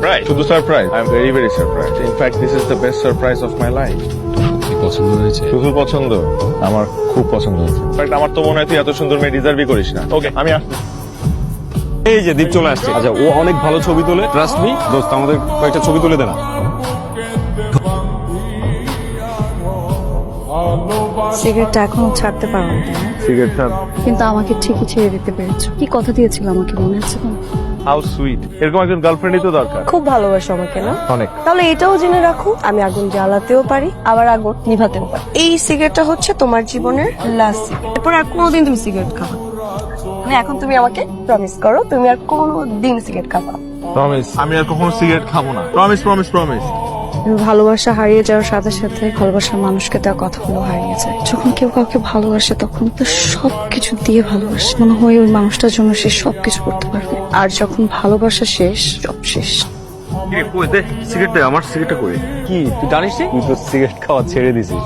Surprise? শুধু surprise? I am very very surprise. In fact this is the best surprise of my life. পছন্দ হয়েছে? শুধু পছন্দ, আমার খুব পছন্দ হয়েছে। ইনফ্যাক্ট আমার তো মনে হয় তুই এত সুন্দর মেয়ে ডিজার্ভই করিস না। ওকে, আমি আসছি। এই যে দীপ চলে আসছে। আচ্ছা, ও অনেক ভালো ছবি তোলে, ট্রাস্ট মি। দোস্ত, আমাদের কয়েকটা ছবি তুলে দে না। সিগারেটটা এখনো ছাড়তে পারো না, তাই না? সিগারেটটা কিন্তু আমাকে ঠিকই ছেড়ে দিতে পেরেছো। কি কথা দিয়েছিল আমাকে, মনে আছে তোমার? How sweet. এরকম একজন গার্লফ্রেন্ডই তো দরকার। খুব ভালোবাসো আমাকে না? অনেক। তাহলে এটাও জেনে রাখো, আমি আগুন জ্বালাতেও পারি, আবার আগুন নিভাতেও পারি। এই সিগারেটটা হচ্ছে তোমার জীবনের লাস্ট সিগারেট। এরপর আর কোনোদিন তুমি সিগারেট খাবে না। মানে এখন তুমি আমাকে প্রমিস করো, তুমি আর কোনোদিন সিগারেট খাবে না। প্রমিস, আমি আর কখনো সিগারেট খাবো না। Promise promise promise. ভালোবাসা হারিয়ে যাওয়ার সাথে সাথে ভালোবাসার মানুষকে দেওয়া কথাগুলো হারিয়ে যায়। যখন কেউ কাউকে ভালোবাসে তখন তো সবকিছু দিয়ে ভালোবাসে, মনে হয় ওই মানুষটার জন্য সে সবকিছু করতে পারবে। আর যখন ভালোবাসা শেষ, সব শেষ। সিগারেট দে, আমার সিগারেটটা কই? কি তুই জানিস? তুই তো সিগারেট খাওয়া ছেড়ে দিছিস।